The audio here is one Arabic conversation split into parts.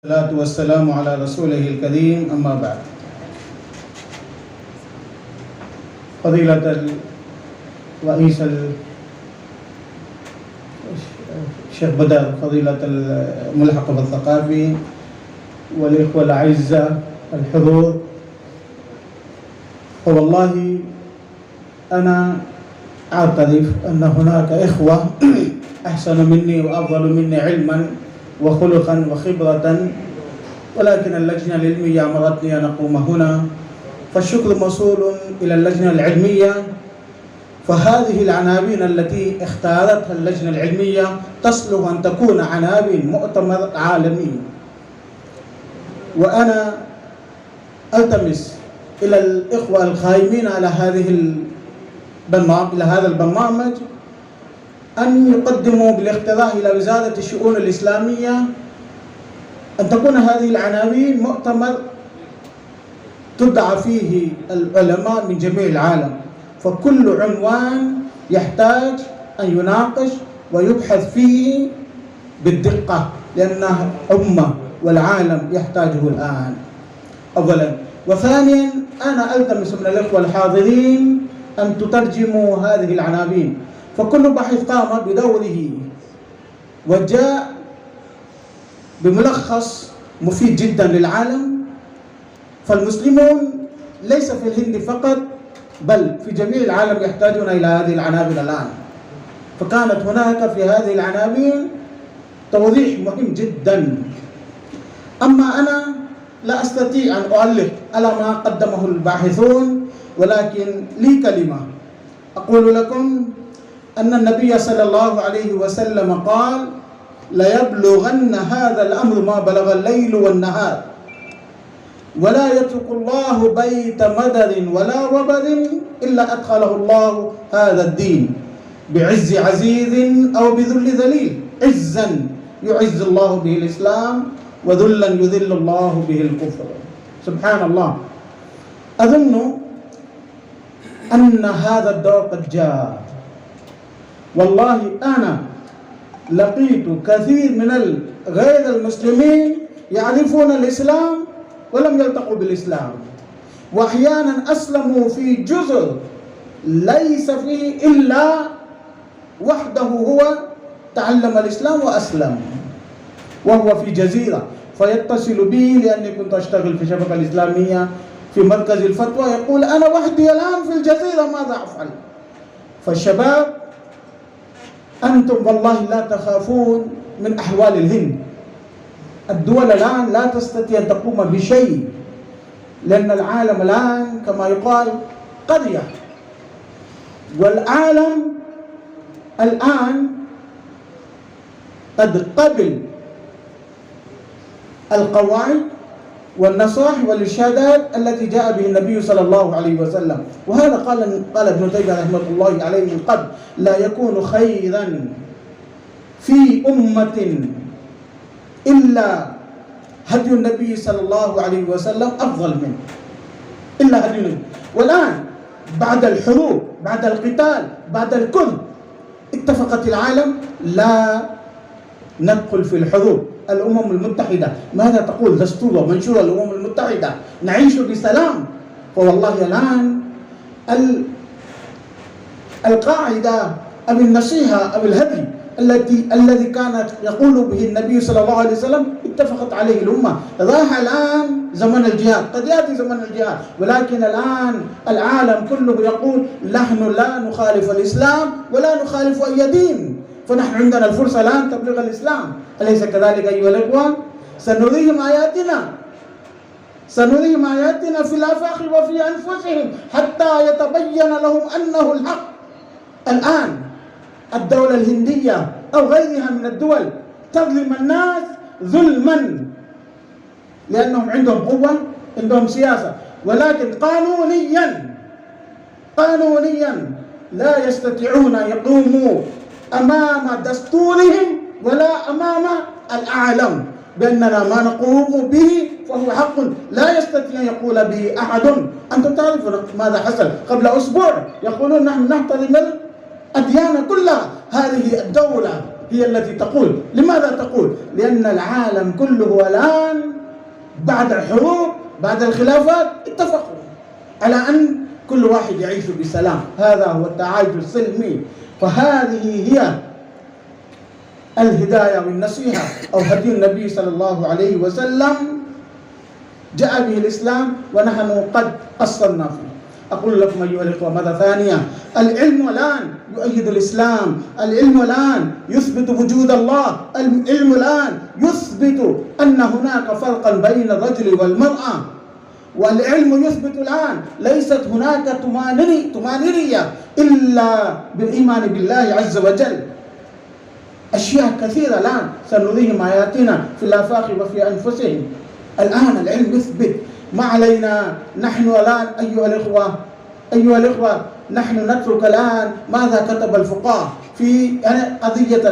والصلاة والسلام على رسوله الكريم. أما بعد، فضيلة الرئيس الشيخ بدر، فضيلة الملحق بالثقافي، والإخوة الأعزاء الحضور، فوالله أنا أعترف أن هناك إخوة أحسن مني وأفضل مني علما وخلقا وخبرة، ولكن اللجنة العلمية أمرتني أن أقوم هنا، فالشكر موصول إلى اللجنة العلمية. فهذه العناوين التي اختارتها اللجنة العلمية تصلح أن تكون عناوين مؤتمر عالمي، وأنا ألتمس إلى الإخوة القائمين على هذا البرنامج أن يقدموا بالاقتراح إلى وزارة الشؤون الإسلامية أن تكون هذه العناوين مؤتمر تدعى فيه العلماء من جميع العالم، فكل عنوان يحتاج أن يناقش ويبحث فيه بالدقة، لأنها أمة والعالم يحتاجه الآن أولا. وثانيا، أنا ألتمس من الإخوة الحاضرين أن تترجموا هذه العناوين، فكل باحث قام بدوره وجاء بملخص مفيد جدا للعالم. فالمسلمون ليس في الهند فقط بل في جميع العالم يحتاجون إلى هذه العناوين الآن، فكانت هناك في هذه العناوين توضيح مهم جدا. أما أنا لا أستطيع أن أعلق على ما قدمه الباحثون، ولكن لي كلمة أقول لكم أن النبي صلى الله عليه وسلم قال: ليبلغن هذا الأمر ما بلغ الليل والنهار، ولا يترك الله بيت مدر ولا وبر إلا أدخله الله هذا الدين بعز عزيز أو بذل ذليل. عزا يعز الله به الإسلام، وذلا يذل الله به الكفر. سبحان الله. أظن أن هذا الدور قد جاء. والله أنا لقيت كثير من غير المسلمين يعرفون الإسلام ولم يلتقوا بالإسلام، وأحيانا أسلموا في جزر ليس فيه إلا وحده هو تعلم الإسلام وأسلم، وهو في جزيرة، فيتصل بي لأني كنت أشتغل في الشبكة الإسلامية في مركز الفتوى، يقول: أنا وحدي الآن في الجزيرة، ماذا أفعل؟ فالشباب، أنتم والله لا تخافون من أحوال الهند. الدول الآن لا تستطيع أن تقوم بشيء، لأن العالم الآن كما يقال قرية، والعالم الآن قد قبل القواعد والنصائح والإرشادات التي جاء به النبي صلى الله عليه وسلم. وهذا قال ابن تيمية رحمة الله عليه من قبل: لا يكون خيرا في أمة إلا هدي النبي صلى الله عليه وسلم أفضل منه، إلا هدي النبي. والآن بعد الحروب، بعد القتال، بعد الكل، اتفقت العالم لا ندخل في الحروب. الأمم المتحدة ماذا تقول؟ دستور ومنشور الأمم المتحدة: نعيش بسلام. فوالله الآن القاعدة أو النصيحة أو الهدي الذي كانت يقول به النبي صلى الله عليه وسلم اتفقت عليه الأمة. راح الآن زمن الجهاد، قد يأتي زمن الجهاد، ولكن الآن العالم كله يقول: نحن لا نخالف الإسلام ولا نخالف أي دين، فنحن عندنا الفرصة الآن تبليغ الإسلام. أليس كذلك أيها الإخوة؟ سنريهم آياتنا في الآفاق وفي أنفسهم حتى يتبين لهم أنه الحق. الآن الدولة الهندية أو غيرها من الدول تظلم الناس ظلما لأنهم عندهم قوة، عندهم سياسة، ولكن قانونيا لا يستطيعون أن يقوموا أمام دستورهم ولا أمام العالم بأننا ما نقوم به فهو حق لا يستطيع أن يقول به أحد. أنتم تعرفون ماذا حصل قبل أسبوع، يقولون نحن نحترم الأديان كلها. هذه الدولة هي التي تقول. لماذا تقول؟ لأن العالم كله الآن بعد الحروب بعد الخلافات اتفقوا على أن كل واحد يعيش بسلام، هذا هو التعايش السلمي. فهذه هي الهداية والنصيحة أو هدي النبي صلى الله عليه وسلم جاء به الإسلام ونحن قد أصلنا فيه. أقول لكم أيها الإخوة مرة ثانية، العلم الآن يؤيد الإسلام، العلم الآن يثبت وجود الله، العلم الآن يثبت أن هناك فرقا بين الرجل والمرأة، والعلم يثبت الآن ليست هناك طمأنينية إلا بالإيمان بالله عز وجل. أشياء كثيرة الآن سنريهم آياتنا في الآفاق وفي أنفسهم. الآن العلم يثبت. ما علينا نحن الآن أيها الإخوة نحن نترك الآن ماذا كتب الفقهاء في قضية.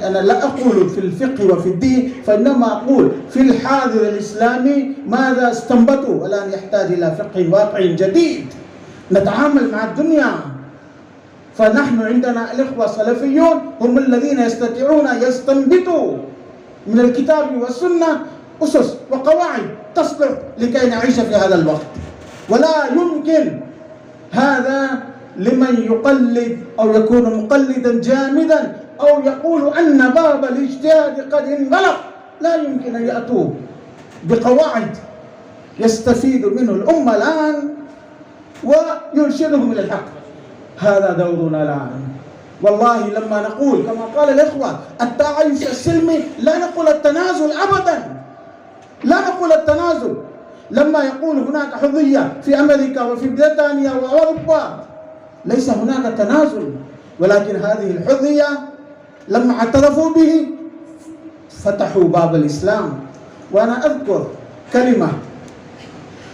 أنا لا أقول في الفقه وفي الدين، فإنما أقول في الحاضر الإسلامي ماذا استنبطوا. الآن يحتاج إلى فقه واقعي جديد نتعامل مع الدنيا. فنحن عندنا الإخوة السلفيون هم الذين يستطيعون يستنبطوا من الكتاب والسنة أسس وقواعد تصلح لكي نعيش في هذا الوقت. ولا يمكن هذا لمن يقلد أو يكون مقلدا جامدا أو يقول أن باب الاجتهاد قد انغلق. لا يمكن أن يأتوا بقواعد يستفيد منه الأمة الآن ويرشدهم إلى الحق. هذا دورنا الآن. والله لما نقول كما قال الإخوة التعايش السلمي لا نقول التنازل أبدا، لا نقول التنازل. لما يقول هناك حرية في أمريكا وفي بريطانيا وأوروبا ليس هناك تنازل، ولكن هذه الحرية لما اعترفوا به فتحوا باب الإسلام. وأنا أذكر كلمة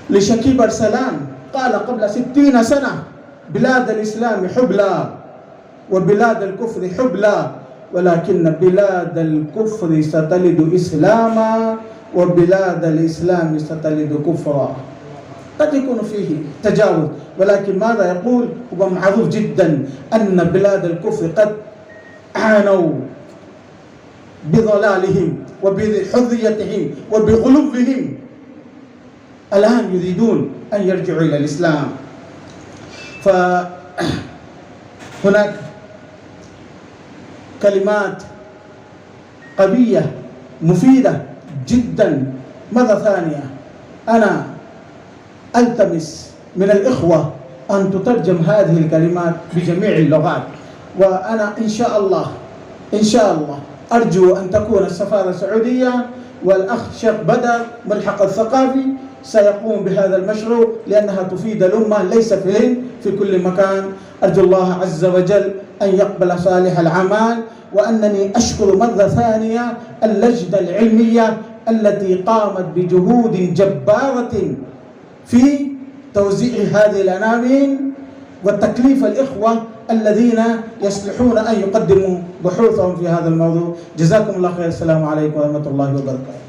لشكيب أرسلان قال قبل 60 سنة: بلاد الإسلام حبلى وبلاد الكفر حبلى، ولكن بلاد الكفر ستلد إسلاما وبلاد الإسلام ستلد كفرا. قد يكون فيه تجاوز، ولكن ماذا يقول؟ هو معروف جدا أن بلاد الكفر قد عانوا بضلالهم وبحريتهم وبغلوهم، الآن يريدون أن يرجعوا إلى الإسلام. فهناك كلمات قوية مفيدة جدا. مرة ثانية أنا ألتمس من الإخوة أن تترجم هذه الكلمات بجميع اللغات، وأنا إن شاء الله أرجو أن تكون السفارة السعودية والأخ شيخ بدر ملحق الثقافي سيقوم بهذا المشروع، لأنها تفيد الأمة ليس في الهند، في كل مكان. أرجو الله عز وجل أن يقبل صالح الأعمال، وأنني أشكر مرة ثانية اللجنة العلمية التي قامت بجهود جبارة في توزيع هذه العناوين وتكليف الإخوة الذين يصلحون أن يقدموا بحوثهم في هذا الموضوع. جزاكم الله خير. السلام عليكم ورحمة الله وبركاته.